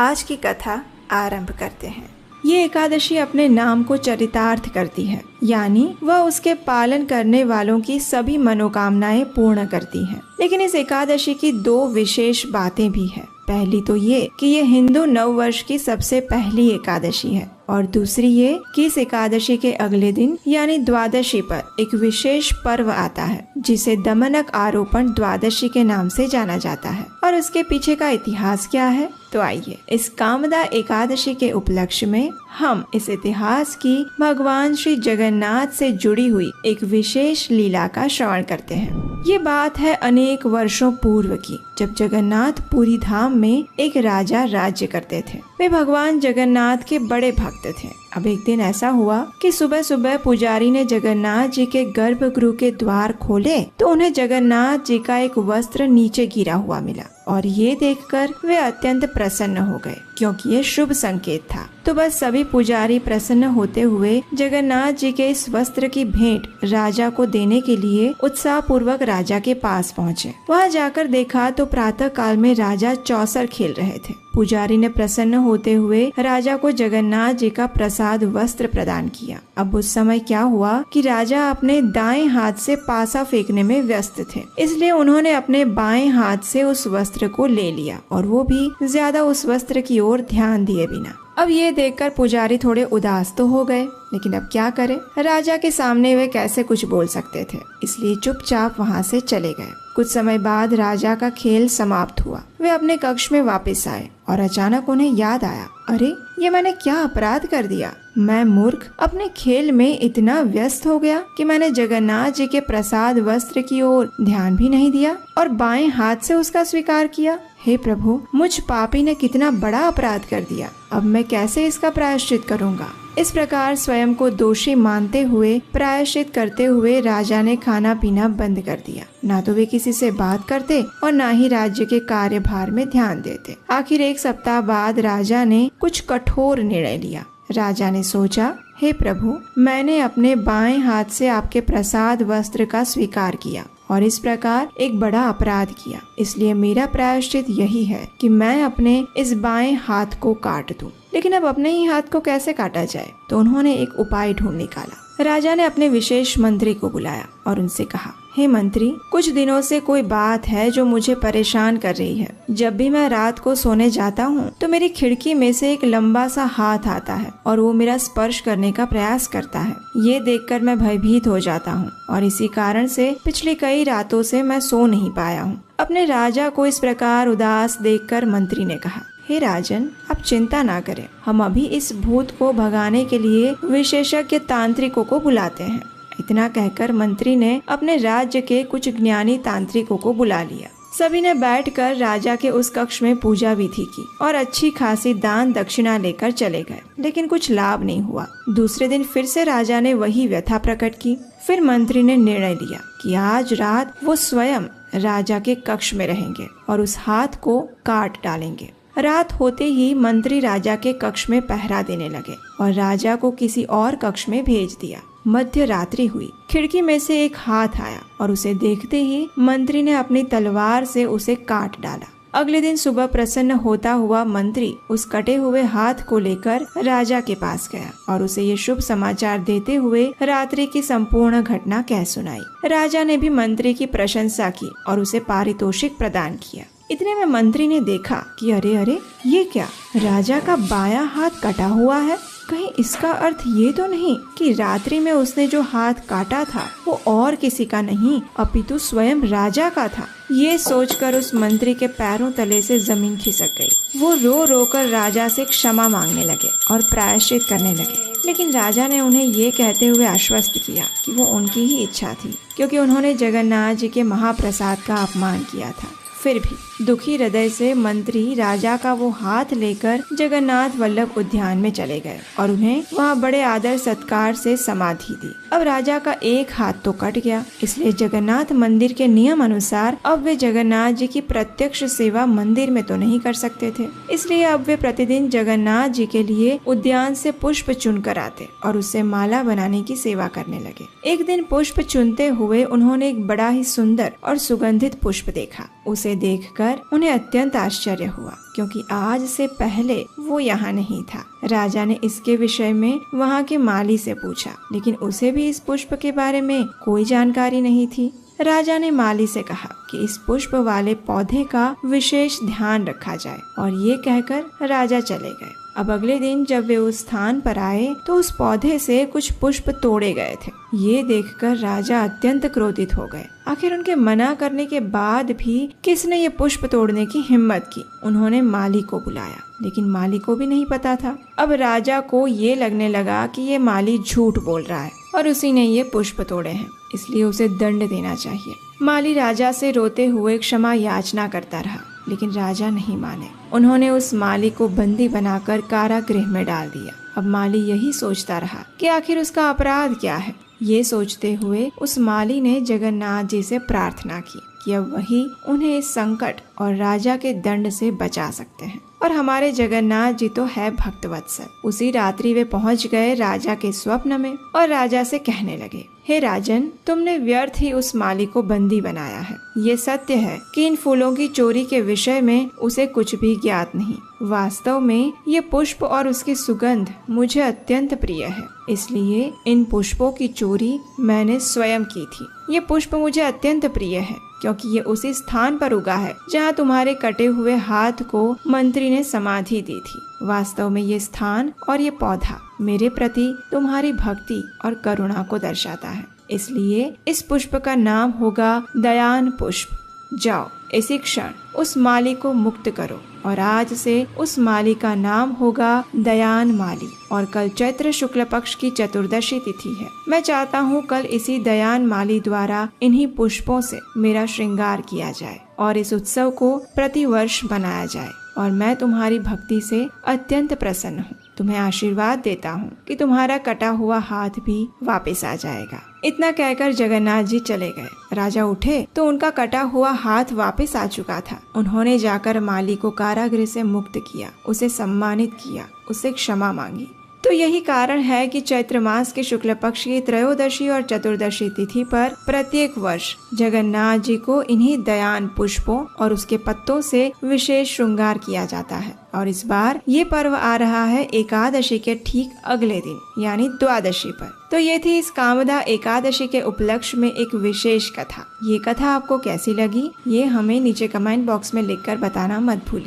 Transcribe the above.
आज की कथा आरंभ करते हैं। ये एकादशी अपने नाम को चरितार्थ करती है, यानी वह उसके पालन करने वालों की सभी मनोकामनाएं पूर्ण करती है। लेकिन इस एकादशी की दो विशेष बातें भी है। पहली तो ये कि ये हिंदू नव वर्ष की सबसे पहली एकादशी है, और दूसरी ये कि इस एकादशी के अगले दिन यानी द्वादशी पर एक विशेष पर्व आता है, जिसे दमनक आरोपण द्वादशी के नाम से जाना जाता है। और उसके पीछे का इतिहास क्या है, तो आइए इस कामदा एकादशी के उपलक्ष्य में हम इस इतिहास की भगवान श्री जगन्नाथ से जुड़ी हुई एक विशेष लीला का श्रवण करते हैं। ये बात है अनेक वर्षों पूर्व की, जब जगन्नाथ पुरी धाम में एक राजा राज्य करते थे। वे भगवान जगन्नाथ के बड़े भक्त थे। अब एक दिन ऐसा हुआ कि सुबह सुबह पुजारी ने जगन्नाथ जी के गर्भगृह के द्वार खोले तो उन्हें जगन्नाथ जी का एक वस्त्र नीचे गिरा हुआ मिला, और ये देखकर वे अत्यंत प्रसन्न हो गए, क्योंकि ये शुभ संकेत था। तो बस सभी पुजारी प्रसन्न होते हुए जगन्नाथ जी के इस वस्त्र की भेंट राजा को देने के लिए उत्साह पूर्वक राजा के पास पहुँचे। वहाँ जाकर देखा तो प्रातः काल में राजा चौसर खेल रहे थे। पुजारी ने प्रसन्न होते हुए राजा को जगन्नाथ जी का प्रसाद वस्त्र प्रदान किया। अब उस समय क्या हुआ कि राजा अपने दाएं हाथ से पासा फेंकने में व्यस्त थे, इसलिए उन्होंने अपने बाएं हाथ से उस वस्त्र को ले लिया, और वो भी ज्यादा उस वस्त्र की ओर ध्यान दिए बिना। अब ये देखकर पुजारी थोड़े उदास तो हो गए, लेकिन अब क्या करें, राजा के सामने वे कैसे कुछ बोल सकते थे, इसलिए चुपचाप वहाँ से चले गए। कुछ समय बाद राजा का खेल समाप्त हुआ। वे अपने कक्ष में वापस आए और अचानक उन्हें याद आया, अरे ये मैंने क्या अपराध कर दिया। मैं मूर्ख अपने खेल में इतना व्यस्त हो गया कि मैंने जगन्नाथ जी के प्रसाद वस्त्र की ओर ध्यान भी नहीं दिया और बाएं हाथ से उसका स्वीकार किया। हे प्रभु, मुझ पापी ने कितना बड़ा अपराध कर दिया। अब मैं कैसे इसका प्रायश्चित करूँगा। इस प्रकार स्वयं को दोषी मानते हुए प्रायश्चित करते हुए राजा ने खाना पीना बंद कर दिया। ना तो वे किसी से बात करते और ना ही राज्य के कार्यभार में ध्यान देते। आखिर एक सप्ताह बाद राजा ने कुछ कठोर निर्णय लिया। राजा ने सोचा, हे प्रभु, मैंने अपने बाएं हाथ से आपके प्रसाद वस्त्र का स्वीकार किया और इस प्रकार एक बड़ा अपराध किया, इसलिए मेरा प्रायश्चित यही है कि मैं अपने इस बाएं हाथ को काट दूं। लेकिन अब अपने ही हाथ को कैसे काटा जाए, तो उन्होंने एक उपाय ढूंढ निकाला। राजा ने अपने विशेष मंत्री को बुलाया और उनसे कहा, हे मंत्री, कुछ दिनों से कोई बात है जो मुझे परेशान कर रही है। जब भी मैं रात को सोने जाता हूँ तो मेरी खिड़की में से एक लंबा सा हाथ आता है और वो मेरा स्पर्श करने का प्रयास करता है। ये देखकर मैं भयभीत हो जाता हूँ और इसी कारण से पिछली कई रातों से मैं सो नहीं पाया हूँ। अपने राजा को इस प्रकार उदास देखकर मंत्री ने कहा, हे राजन, आप चिंता ना करें, हम अभी इस भूत को भगाने के लिए विशेषज्ञ तांत्रिकों को बुलाते हैं। इतना कहकर मंत्री ने अपने राज्य के कुछ ज्ञानी तांत्रिकों को बुला लिया। सभी ने बैठकर राजा के उस कक्ष में पूजा विधि की और अच्छी खासी दान दक्षिणा लेकर चले गए, लेकिन कुछ लाभ नहीं हुआ। दूसरे दिन फिर से राजा ने वही व्यथा प्रकट की। फिर मंत्री ने निर्णय लिया कि आज रात वो स्वयं राजा के कक्ष में रहेंगे और उस हाथ को काट डालेंगे। रात होते ही मंत्री राजा के कक्ष में पहरा देने लगे और राजा को किसी और कक्ष में भेज दिया। मध्य रात्रि हुई, खिड़की में से एक हाथ आया और उसे देखते ही मंत्री ने अपनी तलवार से उसे काट डाला। अगले दिन सुबह प्रसन्न होता हुआ मंत्री उस कटे हुए हाथ को लेकर राजा के पास गया और उसे ये शुभ समाचार देते हुए रात्रि की संपूर्ण घटना कह सुनाई। राजा ने भी मंत्री की प्रशंसा की और उसे पारितोषिक प्रदान किया। इतने में मंत्री ने देखा कि अरे अरे, ये क्या, राजा का बायां हाथ कटा हुआ है। कहीं इसका अर्थ ये तो नहीं कि रात्रि में उसने जो हाथ काटा था वो और किसी का नहीं अपितु स्वयं राजा का था। ये सोचकर उस मंत्री के पैरों तले से जमीन खिसक गई। वो रो रो कर राजा से क्षमा मांगने लगे और प्रायश्चित करने लगे, लेकिन राजा ने उन्हें ये कहते हुए आश्वस्त किया कि वो उनकी ही इच्छा थी, क्योंकि उन्होंने जगन्नाथ जी के महाप्रसाद का अपमान किया था। फिर भी दुखी हृदय से मंत्री राजा का वो हाथ लेकर जगन्नाथ वल्लभ उद्यान में चले गए और उन्हें वहाँ बड़े आदर सत्कार से समाधि दी। अब राजा का एक हाथ तो कट गया, इसलिए जगन्नाथ मंदिर के नियम अनुसार अब वे जगन्नाथ जी की प्रत्यक्ष सेवा मंदिर में तो नहीं कर सकते थे। इसलिए अब वे प्रतिदिन जगन्नाथ जी के लिए उद्यान से पुष्प चुन कर आते और उससे माला बनाने की सेवा करने लगे। एक दिन पुष्प चुनते हुए उन्होंने एक बड़ा ही सुंदर और सुगंधित पुष्प देखा। उसे देखकर उन्हें अत्यंत आश्चर्य हुआ, क्योंकि आज से पहले वो यहाँ नहीं था। राजा ने इसके विषय में वहाँ के माली से पूछा, लेकिन उसे भी इस पुष्प के बारे में कोई जानकारी नहीं थी। राजा ने माली से कहा कि इस पुष्प वाले पौधे का विशेष ध्यान रखा जाए, और ये कहकर राजा चले गए। अब अगले दिन जब वे उस स्थान पर आए तो उस पौधे से कुछ पुष्प तोड़े गए थे। ये देखकर राजा अत्यंत क्रोधित हो गए। आखिर उनके मना करने के बाद भी किसने ये पुष्प तोड़ने की हिम्मत की। उन्होंने माली को बुलाया, लेकिन माली को भी नहीं पता था। अब राजा को ये लगने लगा कि ये माली झूठ बोल रहा है और उसी ने ये पुष्प तोड़े हैं, इसलिए उसे दंड देना चाहिए। माली राजा से रोते हुए क्षमा याचना करता रहा, लेकिन राजा नहीं माने। उन्होंने उस माली को बंदी बनाकर कारागृह में डाल दिया। अब माली यही सोचता रहा कि आखिर उसका अपराध क्या है। ये सोचते हुए उस माली ने जगन्नाथ जी से प्रार्थना की कि अब वही उन्हें इस संकट और राजा के दंड से बचा सकते हैं। और हमारे जगन्नाथ जी तो है भक्तवत्सल। उसी रात्रि वे पहुंच गए राजा के स्वप्न में और राजा से कहने लगे, हे राजन, तुमने व्यर्थ ही उस माली को बंदी बनाया है। ये सत्य है कि इन फूलों की चोरी के विषय में उसे कुछ भी ज्ञात नहीं। वास्तव में ये पुष्प और उसकी सुगंध मुझे अत्यंत प्रिय है, इसलिए इन पुष्पों की चोरी मैंने स्वयं की थी। ये पुष्प मुझे अत्यंत प्रिय है, क्योंकि ये उसी स्थान पर उगा है जहाँ तुम्हारे कटे हुए हाथ को मंत्री ने समाधि दी थी। वास्तव में ये स्थान और ये पौधा मेरे प्रति तुम्हारी भक्ति और करुणा को दर्शाता है, इसलिए इस पुष्प का नाम होगा दयान पुष्प। जाओ, इसी क्षण उस माली को मुक्त करो, और आज से उस माली का नाम होगा दयान माली। और कल चैत्र शुक्ल पक्ष की चतुर्दशी तिथि है। मैं चाहता हूँ कल इसी दयान माली द्वारा इन्हीं पुष्पों से मेरा श्रृंगार किया जाए और इस उत्सव को प्रतिवर्ष मनाया जाए। और मैं तुम्हारी भक्ति से अत्यंत प्रसन्न हूँ। तुम्हें आशीर्वाद देता हूँ कि तुम्हारा कटा हुआ हाथ भी वापस आ जाएगा। इतना कहकर जगन्नाथ जी चले गए। राजा उठे तो उनका कटा हुआ हाथ वापस आ चुका था। उन्होंने जाकर माली को कारागृह से मुक्त किया, उसे सम्मानित किया, उससे क्षमा मांगी। तो यही कारण है कि चैत्र मास के शुक्ल पक्ष की त्रयोदशी और चतुर्दशी तिथि पर प्रत्येक वर्ष जगन्नाथ जी को इन्हीं दयान पुष्पों और उसके पत्तों से विशेष श्रृंगार किया जाता है। और इस बार ये पर्व आ रहा है एकादशी के ठीक अगले दिन, यानी द्वादशी पर। तो ये थी इस कामदा एकादशी के उपलक्ष्य में एक विशेष कथा। ये कथा आपको कैसी लगी, ये हमें नीचे कमेंट बॉक्स में लिखकर बताना मत भूलिए।